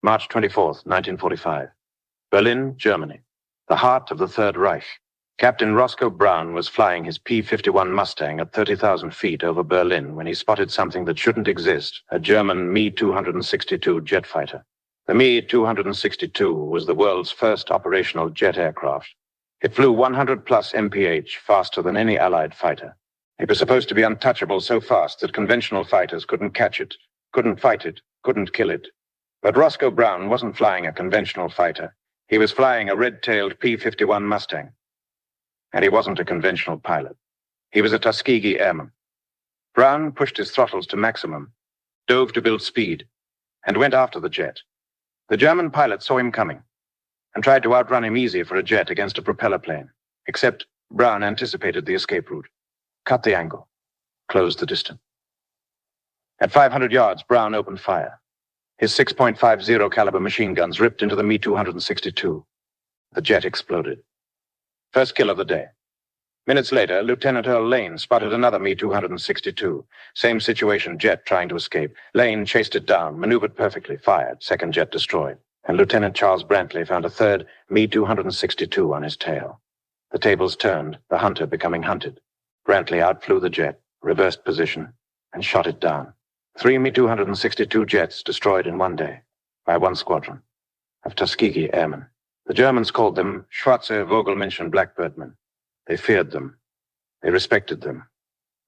March 24th, 1945. Berlin, Germany. The heart of the Third Reich. Captain Roscoe Brown was flying his P-51 Mustang at 30,000 feet over Berlin when he spotted something that shouldn't exist, a German Me-262 jet fighter. The Me-262 was the world's first operational jet aircraft. It flew 100-plus mph, faster than any Allied fighter. It was supposed to be untouchable so fast that conventional fighters couldn't catch it, couldn't fight it, couldn't kill it. But Roscoe Brown wasn't flying a conventional fighter. He was flying a red-tailed P-51 Mustang. And he wasn't a conventional pilot. He was a Tuskegee Airman. Brown pushed his throttles to maximum, dove to build speed, and went after the jet. The German pilot saw him coming and tried to outrun him easy for a jet against a propeller plane, except Brown anticipated the escape route, cut the angle, closed the distance. At 500 yards, Brown opened fire. His 6.50 caliber machine guns ripped into the Me-262. The jet exploded. First kill of the day. Minutes later, Lieutenant Earl Lane spotted another Me-262. Same situation, jet trying to escape. Lane chased it down, maneuvered perfectly, fired, second jet destroyed. And Lieutenant Charles Brantley found a third Me-262 on his tail. The tables turned, the hunter becoming hunted. Brantley outflew the jet, reversed position, and shot it down. 3 Me-262 jets destroyed in one day by one squadron of Tuskegee Airmen. The Germans called them Schwarze Vogelmenschen black Birdmen. They feared them. They respected them.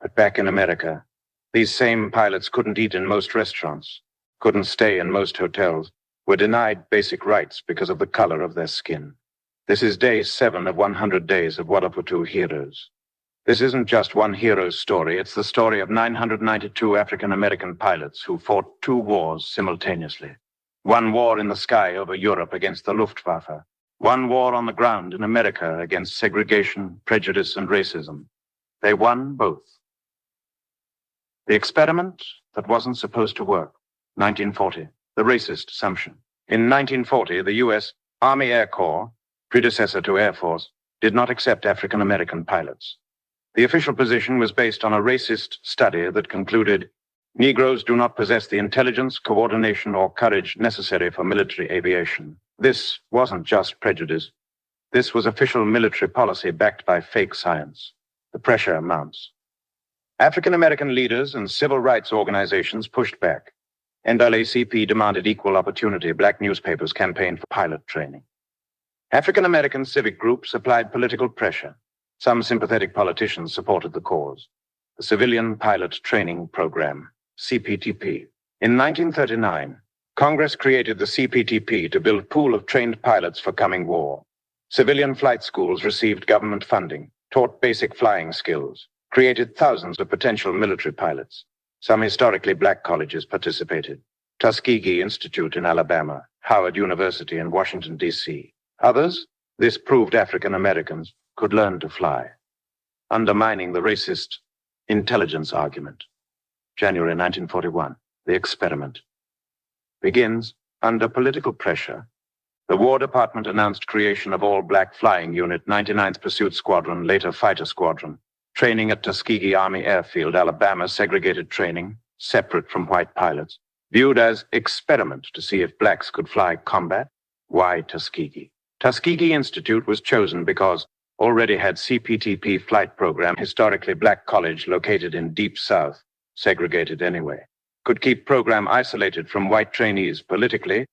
But back in America, these same pilots couldn't eat in most restaurants, couldn't stay in most hotels, were denied basic rights because of the color of their skin. This is day 7 of 100 days of WWII heroes. This isn't just one hero's story, it's the story of 992 African-American pilots who fought 2 wars simultaneously. One war in the sky over Europe against the Luftwaffe. One war on the ground in America against segregation, prejudice, and racism. They won both. The experiment that wasn't supposed to work. 1940, the racist assumption. In 1940, the U.S. Army Air Corps, predecessor to Air Force, did not accept African-American pilots. The official position was based on a racist study that concluded Negroes do not possess the intelligence, coordination, or courage necessary for military aviation. This wasn't just prejudice. This was official military policy backed by fake science. The pressure mounts. African-American leaders and civil rights organizations pushed back. NAACP demanded equal opportunity. Black newspapers campaigned for pilot training. African-American civic groups applied political pressure. Some sympathetic politicians supported the cause. The Civilian Pilot Training Program, CPTP. In 1939, Congress created the CPTP to build a pool of trained pilots for coming war. Civilian flight schools received government funding, taught basic flying skills, created thousands of potential military pilots. Some historically black colleges participated. Tuskegee Institute in Alabama, Howard University in Washington, D.C. Others, this proved African Americans could learn to fly, undermining the racist intelligence argument. January 1941, the experiment begins under political pressure. The War Department announced creation of all-black flying unit, 99th Pursuit Squadron, later Fighter Squadron, training at Tuskegee Army Airfield, Alabama, segregated training, separate from white pilots, viewed as experiment to see if blacks could fly combat. Why Tuskegee? Tuskegee Institute was chosen because already had CPTP flight program, historically black college located in Deep South, segregated anyway. Could keep program isolated from white trainees politically.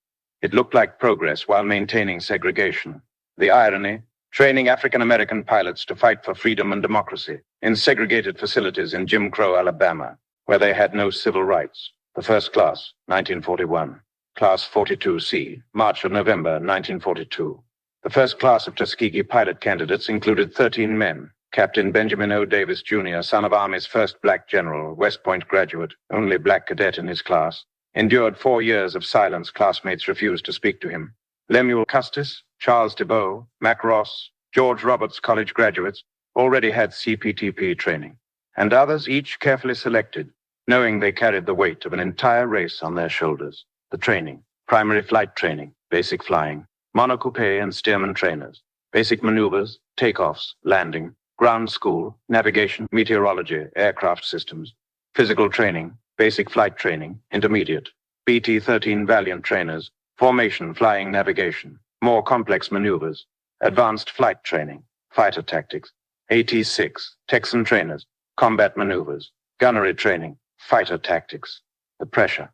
It looked like progress while maintaining segregation. The irony, training African-American pilots to fight for freedom and democracy in segregated facilities in Jim Crow, Alabama, where they had no civil rights. The first class, 1941. Class 42C, March or November, 1942. The first class of Tuskegee pilot candidates included 13 men. Captain Benjamin O. Davis, Jr., son of Army's first black general, West Point graduate, only black cadet in his class, endured 4 years of silence. Classmates refused to speak to him. Lemuel Custis, Charles DeBow, Mac Ross, George Roberts college graduates already had CPTP training, and others each carefully selected, knowing they carried the weight of an entire race on their shoulders. The training, primary flight training, basic flying, monocoupe and steerman trainers, basic maneuvers, takeoffs, landing, ground school, navigation, meteorology, aircraft systems, physical training, basic flight training, intermediate, BT-13 Valiant trainers, formation, flying, navigation, more complex maneuvers, advanced flight training, fighter tactics, AT-6, Texan trainers, combat maneuvers, gunnery training, fighter tactics, the pressure.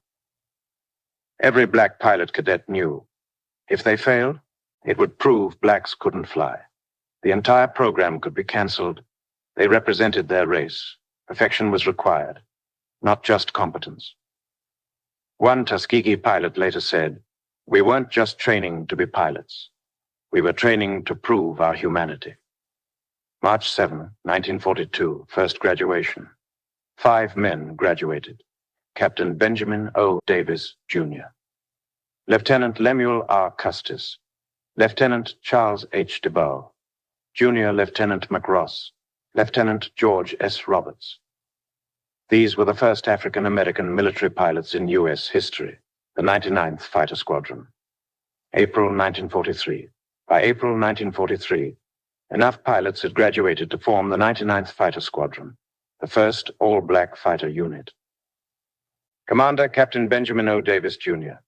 Every black pilot cadet knew, if they failed, it would prove blacks couldn't fly. The entire program could be canceled. They represented their race. Perfection was required, not just competence. One Tuskegee pilot later said, "We weren't just training to be pilots. We were training to prove our humanity." March 7, 1942, first graduation. 5 men graduated. Captain Benjamin O. Davis, Jr., Lieutenant Lemuel R. Custis, Lieutenant Charles H. DeBow, Junior Lieutenant McRoss, Lieutenant George S. Roberts. These were the first African-American military pilots in U.S. history, the 99th Fighter Squadron. April 1943. By April 1943, enough pilots had graduated to form the 99th Fighter Squadron, the first all-black fighter unit. Commander Captain Benjamin O. Davis, Jr.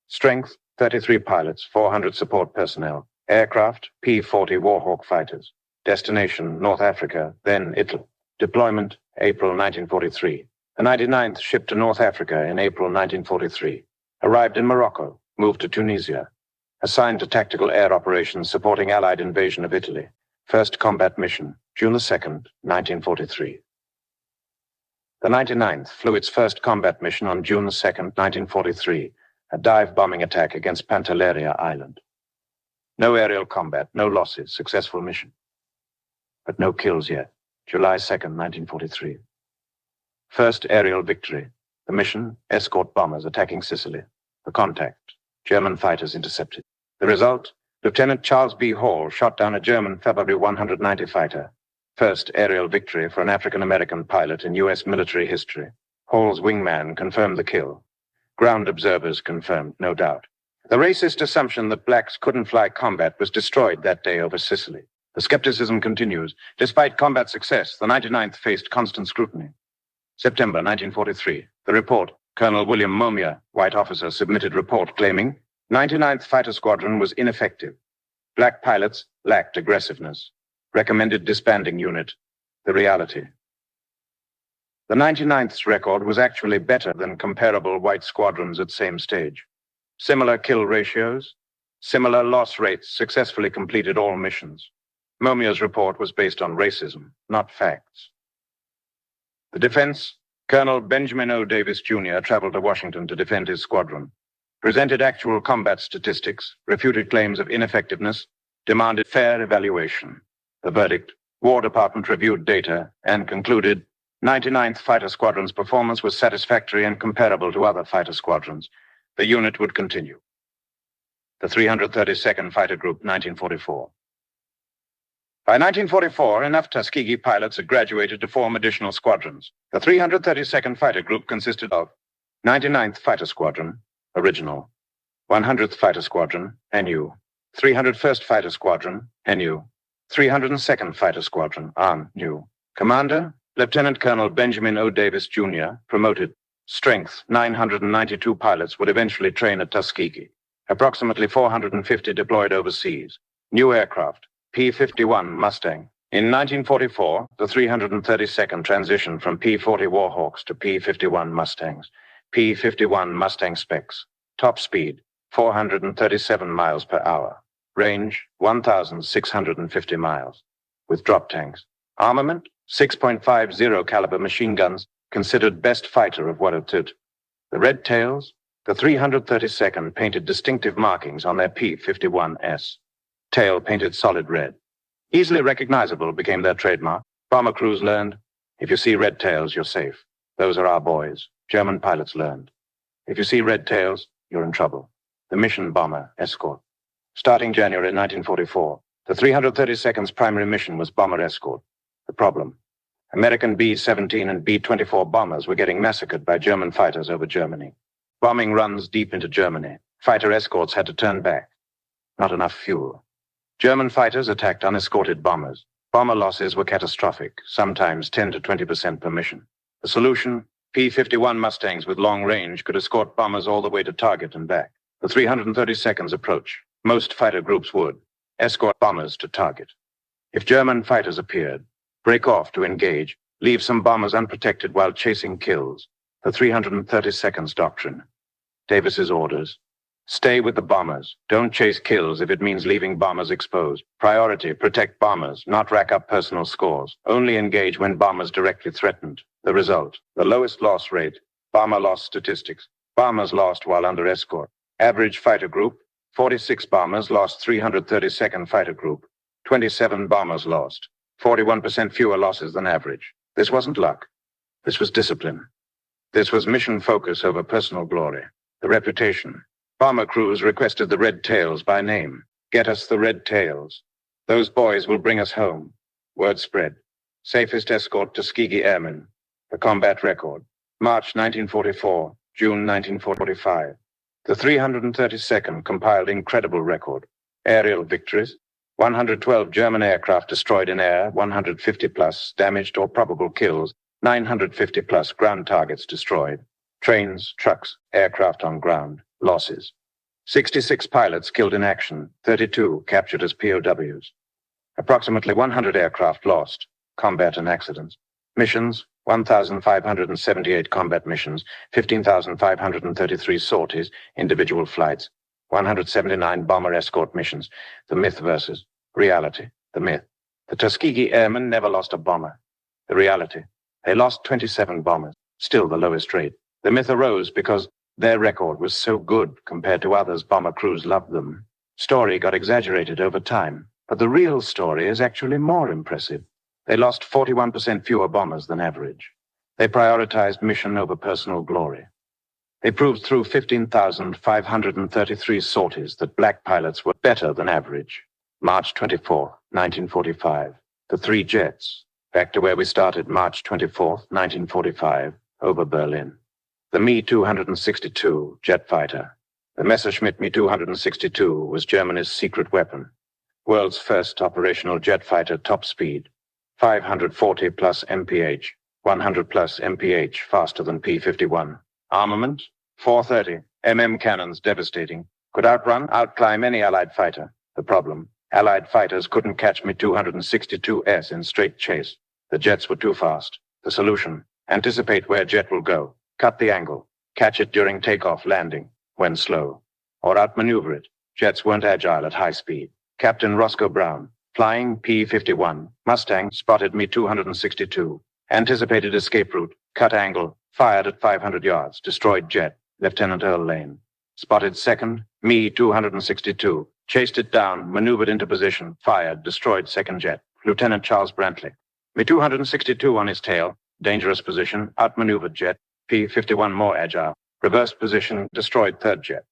Strength, 33 pilots, 400 support personnel. Aircraft, P-40 Warhawk fighters. Destination, North Africa, then Italy. Deployment, April 1943. The 99th shipped to North Africa in April 1943. Arrived in Morocco, moved to Tunisia. Assigned to tactical air operations supporting Allied invasion of Italy. First combat mission, June 2, 1943. The 99th flew its first combat mission on June 2, 1943, a dive bombing attack against Pantelleria Island. No aerial combat, no losses, successful mission. But no kills yet. July 2, 1943. First aerial victory. The mission, escort bombers attacking Sicily. The contact, German fighters intercepted. The result, Lieutenant Charles B. Hall shot down a German February 190 fighter. First aerial victory for an African-American pilot in U.S. military history. Hall's wingman confirmed the kill. Ground observers confirmed, no doubt. The racist assumption that blacks couldn't fly combat was destroyed that day over Sicily. The skepticism continues. Despite combat success, the 99th faced constant scrutiny. September 1943. The report. Colonel William Momia, white officer, submitted report claiming 99th Fighter Squadron was ineffective. Black pilots lacked aggressiveness. Recommended disbanding unit. The reality. The 99th's record was actually better than comparable white squadrons at same stage. Similar kill ratios, similar loss rates, successfully completed all missions. Momia's report was based on racism, not facts. The defense, Colonel Benjamin O. Davis, Jr. traveled to Washington to defend his squadron, presented actual combat statistics, refuted claims of ineffectiveness, demanded fair evaluation. The verdict, War Department reviewed data and concluded 99th Fighter Squadron's performance was satisfactory and comparable to other fighter squadrons. The unit would continue. The 332nd Fighter Group, 1944. By 1944, enough Tuskegee pilots had graduated to form additional squadrons. The 332nd Fighter Group consisted of 99th Fighter Squadron, original, 100th Fighter Squadron, NU, 301st Fighter Squadron, NU, 302nd Fighter Squadron, ARM-NU. Commander, Lieutenant Colonel Benjamin O. Davis, Jr., promoted. Strength, 992 pilots would eventually train at Tuskegee. Approximately 450 deployed overseas. New aircraft, P-51 Mustang. In 1944, the 332nd transitioned from P-40 Warhawks to P-51 Mustangs. P-51 Mustang specs. Top speed, 437 miles per hour. Range, 1,650 miles. With drop tanks. Armament, 6.50 caliber machine guns, considered best fighter of what it did. The red tails, the 332nd painted distinctive markings on their P-51S. Tail painted solid red. Easily recognizable became their trademark. Bomber crews learned, if you see red tails, you're safe. Those are our boys. German pilots learned. If you see red tails, you're in trouble. The mission bomber escort. Starting January 1944, the 332nd's primary mission was bomber escort. The problem, American B-17 and B-24 bombers were getting massacred by German fighters over Germany. Bombing runs deep into Germany. Fighter escorts had to turn back. Not enough fuel. German fighters attacked unescorted bombers. Bomber losses were catastrophic, sometimes 10 to 20% per mission. The solution, P-51 Mustangs with long range could escort bombers all the way to target and back. The 332nds approach. Most fighter groups would escort bombers to target. If German fighters appeared, break off to engage, leave some bombers unprotected while chasing kills. The 332nds doctrine. Davis's orders. Stay with the bombers. Don't chase kills if it means leaving bombers exposed. Priority, protect bombers, not rack up personal scores. Only engage when bombers directly threatened. The result, the lowest loss rate, bomber loss statistics. Bombers lost while under escort. Average fighter group, 46 bombers lost 332nd Fighter Group. 27 bombers lost. 41% fewer losses than average. This wasn't luck. This was discipline. This was mission focus over personal glory. The reputation. Bomber crews requested the Red Tails by name. Get us the Red Tails. Those boys will bring us home. Word spread. Safest escort Tuskegee Airmen. The combat record. March 1944, June 1945. The 332nd compiled incredible record. Aerial victories. 112 German aircraft destroyed in air, 150 plus damaged or probable kills, 950 plus ground targets destroyed. Trains, trucks, aircraft on ground. Losses. 66 pilots killed in action, 32 captured as POWs. Approximately 100 aircraft lost, combat and accidents. Missions, 1,578 combat missions, 15,533 sorties, individual flights, 179 bomber escort missions. The myth versus reality. The myth. The Tuskegee Airmen never lost a bomber. The reality. They lost 27 bombers, still the lowest rate. The myth arose because their record was so good compared to others. Bomber crews loved them. Story got exaggerated over time, but the real story is actually more impressive. They lost 41% fewer bombers than average. They prioritized mission over personal glory. They proved through 15,533 sorties that black pilots were better than average. March 24, 1945. The three jets. Back to where we started, March 24, 1945, over Berlin. The Me-262 jet fighter. The Messerschmitt Me-262 was Germany's secret weapon. World's first operational jet fighter, top speed. 540 plus mph, 100 plus mph, faster than P-51. Armament, 430. Cannons, devastating. Could outclimb any Allied fighter. The problem, Allied fighters couldn't catch Me-262S in straight chase. The jets were too fast. The solution, anticipate where jet will go. Cut the angle. Catch it during takeoff, landing, when slow. Or outmaneuver it. Jets weren't agile at high speed. Captain Roscoe Brown, flying P-51, Mustang, spotted Me-262. Anticipated escape route, cut angle, fired at 500 yards, destroyed jet, Lieutenant Earl Lane. Spotted second, Me-262, chased it down, maneuvered into position, fired, destroyed second jet, Lieutenant Charles Brantley. Me-262 on his tail, dangerous position, outmaneuvered jet, P-51 more agile, reversed position, destroyed third jet.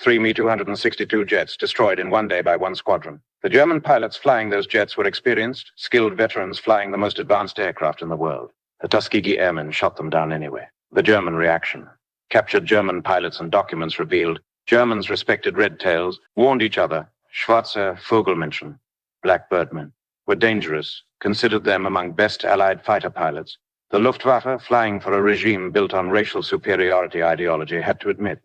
3 Me-262 jets destroyed in one day by one squadron. The German pilots flying those jets were experienced, skilled veterans flying the most advanced aircraft in the world. The Tuskegee Airmen shot them down anyway. The German reaction. Captured German pilots and documents revealed Germans respected red tails, warned each other, Schwarze Vogelmenschen, black birdmen, were dangerous, considered them among best Allied fighter pilots. The Luftwaffe, flying for a regime built on racial superiority ideology, had to admit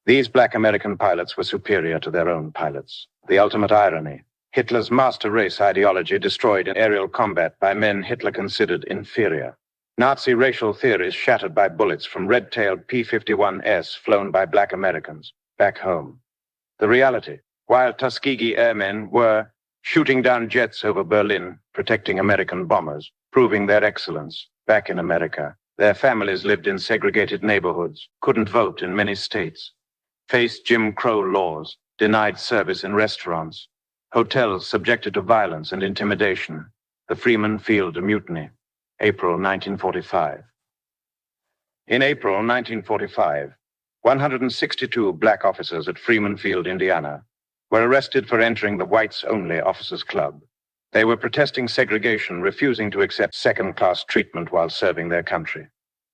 these black American pilots were superior to their own pilots. The ultimate irony. Hitler's master race ideology destroyed in aerial combat by men Hitler considered inferior. Nazi racial theories shattered by bullets from red-tailed P-51S flown by black Americans back home. The reality, while Tuskegee Airmen were shooting down jets over Berlin, protecting American bombers, proving their excellence back in America, their families lived in segregated neighborhoods, couldn't vote in many states, faced Jim Crow laws, denied service in restaurants, hotels subjected to violence and intimidation. The Freeman Field Mutiny, April 1945. In April 1945, 162 black officers at Freeman Field, Indiana, were arrested for entering the whites-only officers' club. They were protesting segregation, refusing to accept second-class treatment while serving their country.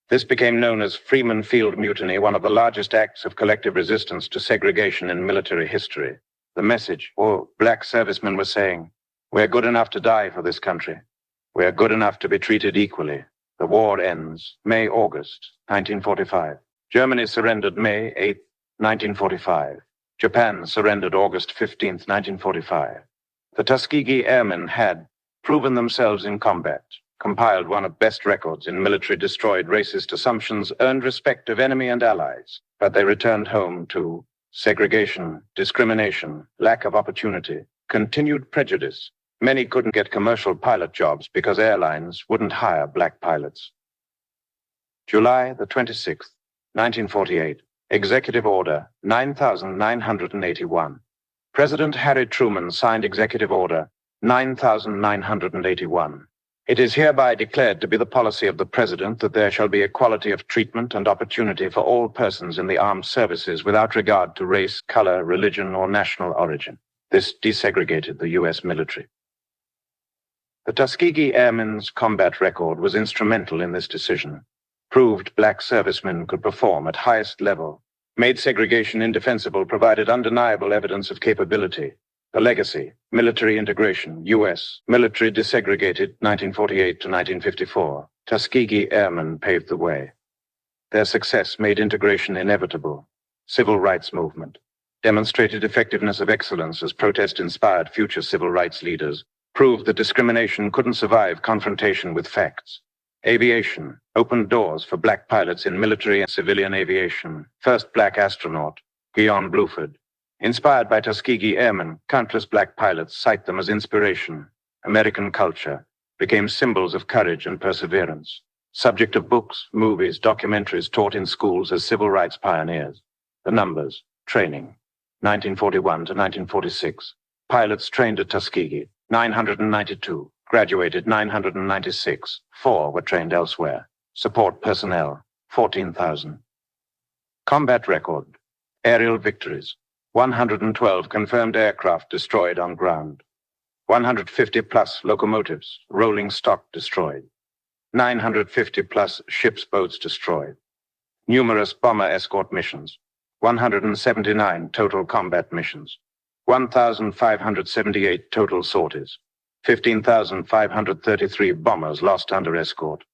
This became known as Freeman Field Mutiny, one of the largest acts of collective resistance to segregation in military history. The message, black servicemen were saying, we're good enough to die for this country. We're good enough to be treated equally. The war ends May-August 1945. Germany surrendered May 8, 1945. Japan surrendered August 15, 1945. The Tuskegee Airmen had proven themselves in combat, compiled one of best records in military destroyed racist assumptions, earned respect of enemy and allies, but they returned home to segregation, discrimination, lack of opportunity, continued prejudice. Many couldn't get commercial pilot jobs because airlines wouldn't hire black pilots. July the 26th, 1948. Executive Order 9981. President Harry Truman signed Executive Order 9981. It is hereby declared to be the policy of the President that there shall be equality of treatment and opportunity for all persons in the armed services without regard to race, color, religion, or national origin. This desegregated the U.S. military. The Tuskegee Airmen's combat record was instrumental in this decision, proved black servicemen could perform at highest level, made segregation indefensible, provided undeniable evidence of capability. The legacy, military integration, U.S. military desegregated 1948 to 1954. Tuskegee Airmen paved the way. Their success made integration inevitable. Civil rights movement demonstrated effectiveness of excellence as protest inspired future civil rights leaders, proved that discrimination couldn't survive confrontation with facts. Aviation opened doors for black pilots in military and civilian aviation. First black astronaut, Guion Bluford. Inspired by Tuskegee Airmen, countless black pilots cite them as inspiration. American culture became symbols of courage and perseverance. Subject of books, movies, documentaries taught in schools as civil rights pioneers. The numbers, training, 1941 to 1946. Pilots trained at Tuskegee, 992. Graduated 996. 4 were trained elsewhere. Support personnel, 14,000. Combat record. Aerial victories. 112 confirmed aircraft destroyed on ground. 150-plus locomotives, rolling stock destroyed. 950-plus ships, boats destroyed. Numerous bomber escort missions. 179 total combat missions. 1,578 total sorties. 15,533 bombers lost under escort.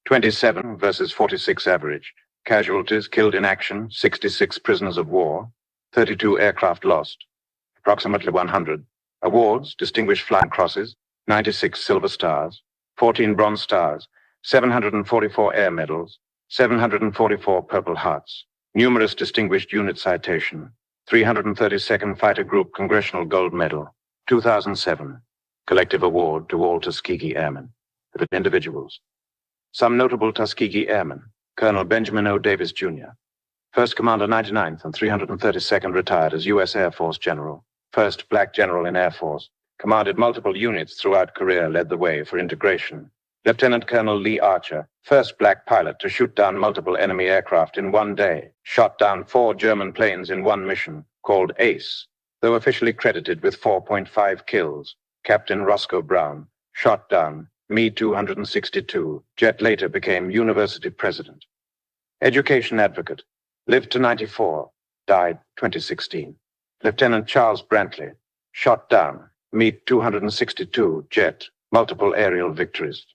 27 versus 46 average. Casualties killed in action, 66 prisoners of war. 32 aircraft lost. Approximately 100. Awards, Distinguished Flying Crosses, 96 Silver Stars, 14 Bronze Stars, 744 Air Medals, 744 Purple Hearts. Numerous Distinguished Unit Citation, 332nd Fighter Group Congressional Gold Medal, 2007. Collective Award to all Tuskegee Airmen. Individuals. Some notable Tuskegee Airmen. Colonel Benjamin O. Davis, Jr. First Commander 99th and 332nd retired as U.S. Air Force General. First black general in Air Force. Commanded multiple units throughout career, led the way for integration. Lieutenant Colonel Lee Archer. First black pilot to shoot down multiple enemy aircraft in one day. Shot down 4 German planes in one mission, called ACE. Though officially credited with 4.5 kills. Captain Roscoe Brown. Shot down Me-262. Jet later became university president. Education advocate. Lived to 94. Died 2016. Lieutenant Charles Brantley. Shot down Me-262 jet. Multiple aerial victories.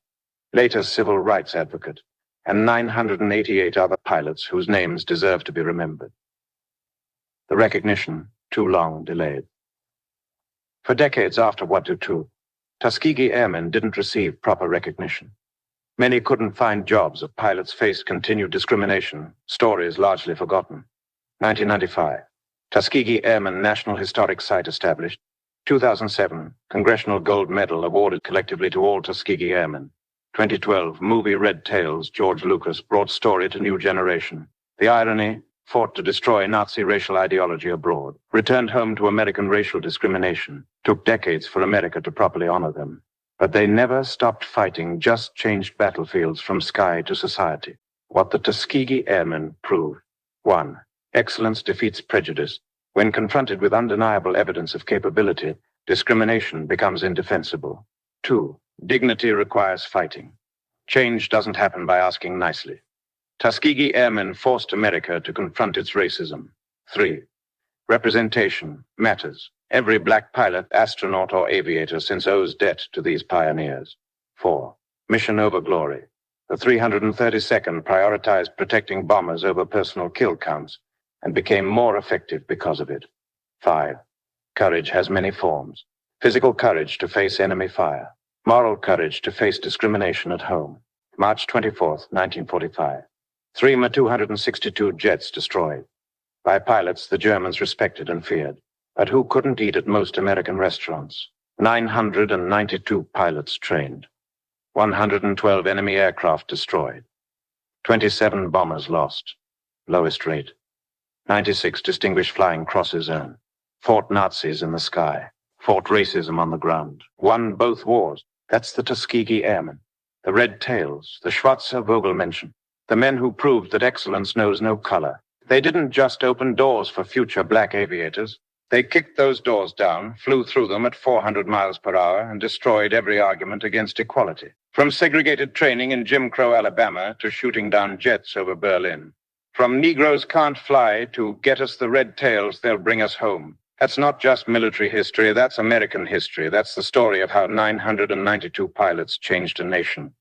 Later civil rights advocate. And 988 other pilots whose names deserve to be remembered. The recognition too long delayed. For decades after World War II, Tuskegee Airmen didn't receive proper recognition. Many couldn't find jobs as pilots faced continued discrimination, stories largely forgotten. 1995, Tuskegee Airmen National Historic Site established. 2007, Congressional Gold Medal awarded collectively to all Tuskegee Airmen. 2012, movie Red Tails, George Lucas brought story to new generation. The irony, fought to destroy Nazi racial ideology abroad, returned home to American racial discrimination, took decades for America to properly honor them. But they never stopped fighting, just changed battlefields from sky to society. What the Tuskegee Airmen proved. 1. Excellence defeats prejudice. When confronted with undeniable evidence of capability, discrimination becomes indefensible. 2. Dignity requires fighting. Change doesn't happen by asking nicely. Tuskegee Airmen forced America to confront its racism. 3. Representation matters. Every black pilot, astronaut, or aviator since owes debt to these pioneers. 4. Mission over glory. The 332nd prioritized protecting bombers over personal kill counts. and became more effective because of it. 5. Courage has many forms. Physical courage to face enemy fire. Moral courage to face discrimination at home. March 24th, 1945. 3 Mi-262 jets destroyed. By pilots the Germans respected and feared. But who couldn't eat at most American restaurants? 992 pilots trained. 112 enemy aircraft destroyed. 27 bombers lost. Lowest rate. 96 distinguished flying crosses earned. Fought Nazis in the sky. Fought racism on the ground. Won both wars. That's the Tuskegee Airmen. The Red Tails. The Schwarze Vogelmenschen. The men who proved that excellence knows no color. They didn't just open doors for future black aviators. They kicked those doors down, flew through them at 400 miles per hour, and destroyed every argument against equality. From segregated training in Jim Crow, Alabama, to shooting down jets over Berlin. From Negroes can't fly to get us the red tails, they'll bring us home. That's not just military history, that's American history. That's the story of how 992 pilots changed a nation.